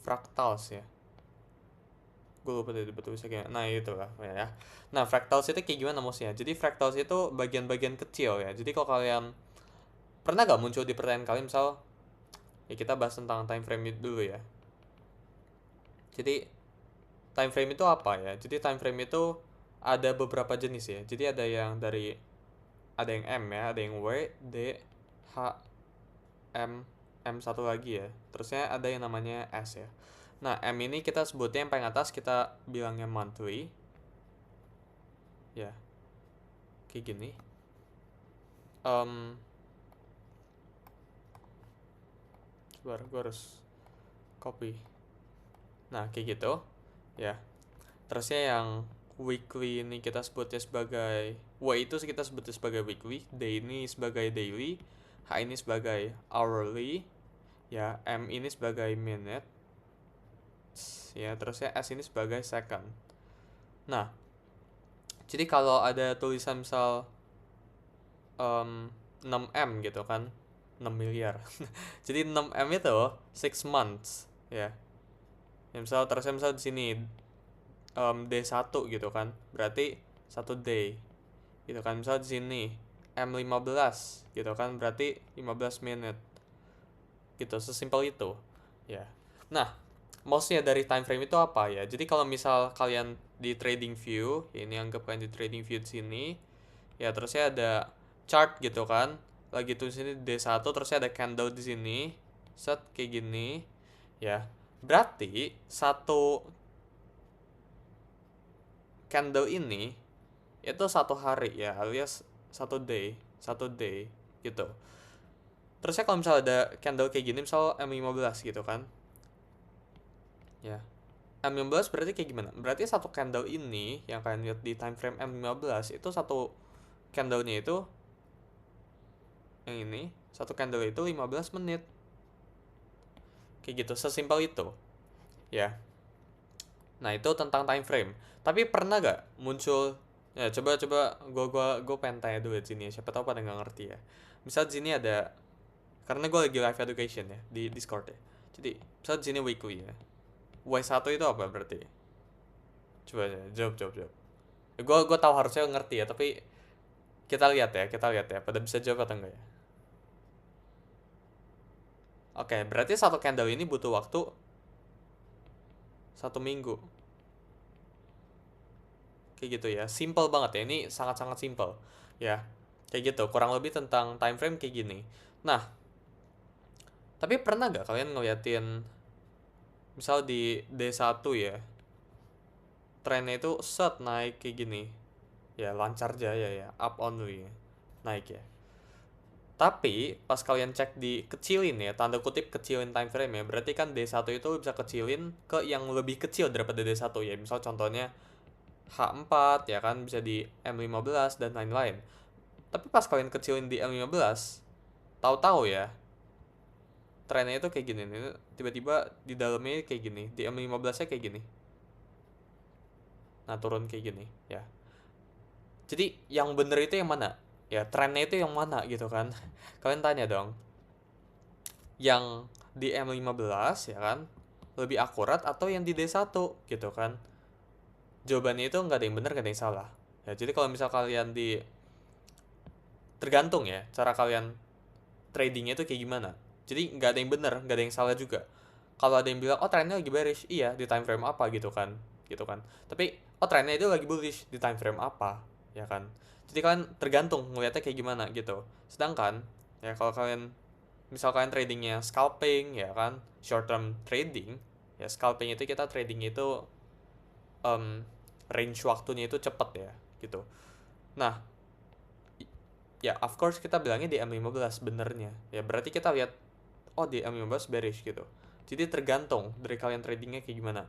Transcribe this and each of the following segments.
fractals ya. Gue lupa tadi betul bisa kayak, nah itu lah ya. Nah, fractals itu kayak gimana maksudnya? Jadi fractals itu bagian-bagian kecil ya. Jadi kalau kalian pernah gak muncul di pertanyaan kalian, misal ya kita bahas tentang time frame itu dulu ya. Jadi time frame itu apa ya? Jadi time frame itu ada beberapa jenis ya. Jadi ada yang M ya, ada yang W, D, H, M satu lagi ya. Terusnya ada yang namanya S ya. Nah, M ini kita sebutnya yang paling atas, kita bilangnya monthly. Ya, kayak gini. Sebentar, gue harus copy. Nah, kayak gitu. Ya. Terusnya yang weekly ini kita sebutnya sebagai W itu kita sebutnya sebagai weekly, D ini sebagai daily, H ini sebagai hourly, ya, M ini sebagai minute, ya, terusnya S ini sebagai second. Nah, jadi kalau ada tulisan misal 6M gitu kan, 6 miliar. Jadi 6M itu 6 months, ya. Ya misal terusnya misal di sini D1 gitu kan, berarti 1 day. Gitu kan, misal di sini M15 gitu kan, berarti 15 menit. Gitu, sesimpel itu. Ya. Nah, maksudnya dari time frame itu apa ya? Jadi kalau misal kalian di trading view, ya ini anggap kalian di trading view di sini, ya terusnya ada chart gitu kan. Lagi tuh di sini D1, terusnya ada candle di sini. Set kayak gini. Ya. Berarti satu candle ini itu satu hari ya, alias satu day gitu. Terusnya kalau misalnya ada candle kayak gini, misal M15 gitu kan, ya, M15 berarti kayak gimana? Berarti satu candle ini yang kalian lihat di time frame M15 itu satu candlenya itu yang ini, satu candle itu 15 menit. Kayak gitu, sesimpel itu. Ya. Nah, itu tentang time frame. Tapi pernah gak muncul, ya coba gue pengen tanya dulu di sini ya, siapa tahu pada nggak ngerti ya. Misal di sini ada, karena gue lagi live education ya di Discord ya. Jadi, misal di sini weekly ya. W1 itu apa berarti? Coba ya, jawab. Gue tahu harusnya ngerti ya, tapi kita lihat ya, pada bisa jawab atau enggak ya. Oke, berarti satu candle ini butuh waktu 1 minggu. Kayak gitu ya, simple banget ya, ini sangat-sangat simple ya. Kayak gitu, kurang lebih tentang time frame kayak gini. Nah, tapi pernah gak kalian ngeliatin misal di D1 ya, trennya itu set naik kayak gini ya, lancar jaya ya, up only ya, naik ya. Tapi pas kalian cek di kecilin ya, tanda kutip kecilin time frame ya, berarti kan D1 itu bisa kecilin ke yang lebih kecil daripada D1 ya. Misal contohnya H4 ya kan, bisa di M15 dan lain-lain. Tapi pas kalian kecilin di M15, tahu-tahu ya, trennya itu kayak gini nih. Tiba-tiba di dalamnya kayak gini, di M15-nya kayak gini. Nah, turun kayak gini ya. Jadi yang bener itu yang mana? Ya, trennya itu yang mana gitu kan. Kalian tanya dong. Yang di M15 ya kan, lebih akurat atau yang di D1 gitu kan. Jawabannya itu nggak ada yang bener, nggak ada yang salah. Ya, jadi kalau misal kalian di, tergantung ya cara kalian tradingnya itu kayak gimana. Jadi nggak ada yang bener, nggak ada yang salah juga. Kalau ada yang bilang, oh trennya lagi bearish, iya di time frame apa gitu kan, Tapi oh trennya itu lagi bullish di time frame apa, ya kan. Jadi kalian tergantung ngelihatnya kayak gimana gitu. Sedangkan ya kalau kalian misal kalian tradingnya scalping ya kan, short term trading, ya scalping itu kita trading itu range waktunya itu cepet ya gitu. Nah, ya of course kita bilangnya di M15 benernya. Ya berarti kita lihat, oh di M15 bearish gitu. Jadi tergantung dari kalian tradingnya kayak gimana.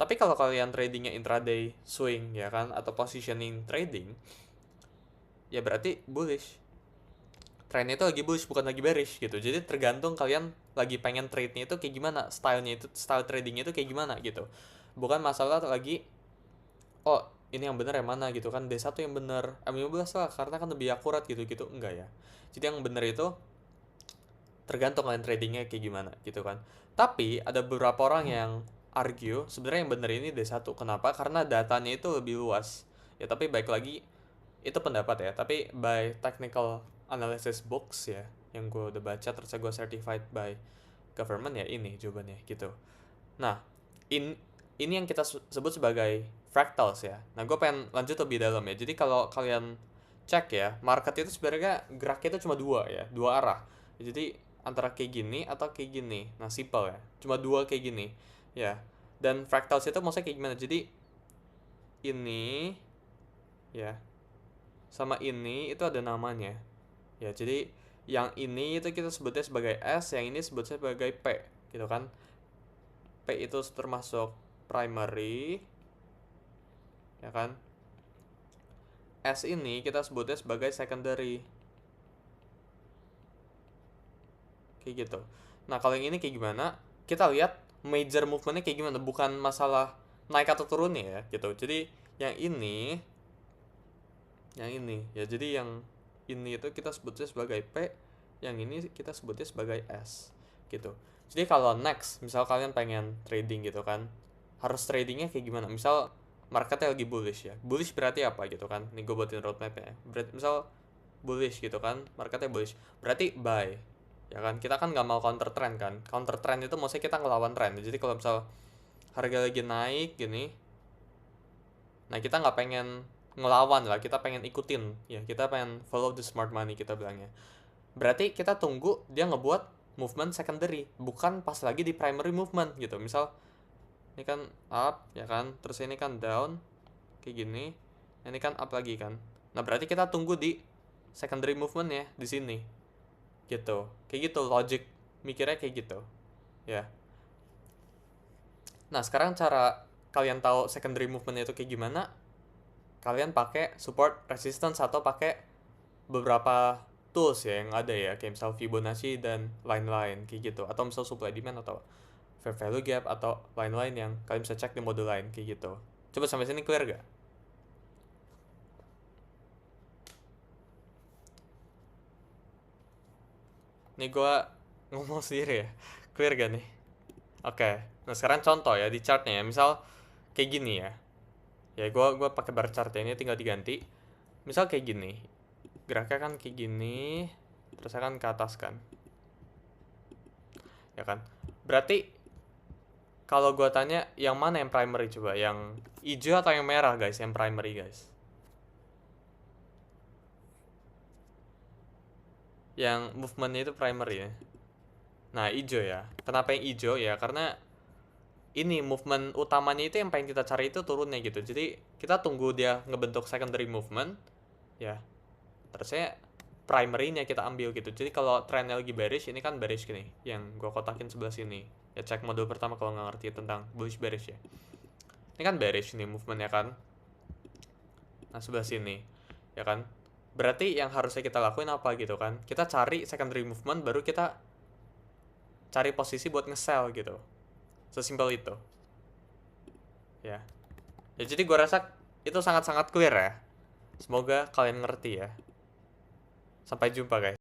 Tapi kalau kalian tradingnya intraday swing ya kan, atau positioning trading, ya berarti bullish. Trennya itu lagi bullish, bukan lagi bearish gitu. Jadi tergantung kalian lagi pengen trade-nya itu kayak gimana, style tradingnya itu kayak gimana gitu. Bukan masalah lagi, oh ini yang benar yang mana gitu kan, D1 yang benar, M15 lah karena kan lebih akurat gitu-gitu, enggak ya. Jadi yang benar itu tergantung kalian tradingnya kayak gimana gitu kan. Tapi ada beberapa orang yang argue sebenarnya yang bener ini D1. Kenapa? Karena datanya itu lebih luas. Ya tapi baik lagi itu pendapat ya. Tapi by technical analysis books ya yang gue udah baca terus gue certified by government ya ini jawabannya gitu. Nah, ini yang kita sebut sebagai fractals ya. Nah, gue pengen lanjut lebih dalam ya. Jadi kalau kalian cek ya, market itu sebenarnya geraknya itu cuma dua ya, dua arah. Jadi antara kayak gini atau kayak gini. Nah, simple ya. Cuma dua kayak gini. Ya. Dan fractals itu maksudnya kayak gimana? Jadi ini ya sama ini itu ada namanya. Ya, jadi yang ini itu kita sebutnya sebagai S, yang ini sebutnya sebagai P, gitu kan? P itu termasuk primary, ya kan? S ini kita sebutnya sebagai secondary, kayak gitu. Nah, kalau yang ini kayak gimana? Kita lihat major movementnya kayak gimana, bukan masalah naik atau turunnya ya, gitu. Jadi yang ini, ya jadi yang ini itu kita sebutnya sebagai P, yang ini kita sebutnya sebagai S, gitu. Jadi kalau next, misal kalian pengen trading gitu kan, harus tradingnya kayak gimana? Misal marketnya lagi bullish ya, bullish berarti apa gitu kan? Nih gue buatin roadmapnya. Misal bullish gitu kan, marketnya bullish, berarti buy, ya kan? Kita kan nggak mau counter trend kan? Counter trend itu maksudnya kita ngelawan trend. Jadi kalau misal harga lagi naik gini, nah kita nggak pengen ngelawan lah, kita pengen ikutin ya, kita pengen follow the smart money kita bilangnya. Berarti kita tunggu dia ngebuat movement secondary, bukan pas lagi di primary movement gitu. Misal ini kan up ya kan, terus ini kan down kayak gini, ini kan up lagi kan. Nah berarti kita tunggu di secondary movement ya di sini gitu, kayak gitu logic mikirnya kayak gitu ya. Nah sekarang cara kalian tahu secondary movement itu kayak gimana, kalian pakai support resistance atau pakai beberapa tools ya yang ada ya, kayak misal Fibonacci dan lain-lain kayak gitu, atau misal supply demand atau fair value gap atau lain-lain yang kalian bisa cek di mode lain kayak gitu. Coba sampai sini clear gak? Nih gue ngomong sendiri ya, clear gak nih? Oke, nah sekarang contoh ya di chartnya ya, misal kayak gini ya. Ya gue pakai bar chart ya, ini tinggal diganti. Misal kayak gini, geraknya kan kayak gini, terus kan ke atas kan, ya kan? Berarti kalau gue tanya yang mana yang primary coba, yang hijau atau yang merah guys, yang primary guys? Yang movementnya itu primary ya. Nah hijau ya. Kenapa yang hijau ya? Karena ini movement utamanya itu yang pengen kita cari itu turunnya gitu. Jadi kita tunggu dia ngebentuk secondary movement ya. Terusnya primary-nya kita ambil gitu. Jadi kalau trendnya lagi bearish, ini kan bearish gini, yang gue kotakin sebelah sini. Ya cek modul pertama kalau nggak ngerti tentang bullish bearish ya. Ini kan bearish nih movementnya kan. Nah sebelah sini, ya kan. Berarti yang harusnya kita lakuin apa gitu kan? Kita cari secondary movement, baru kita cari posisi buat nge-sell gitu. Sesimpel itu. Ya. Ya jadi gue rasa itu sangat-sangat clear ya. Semoga kalian ngerti ya. Sampai jumpa guys.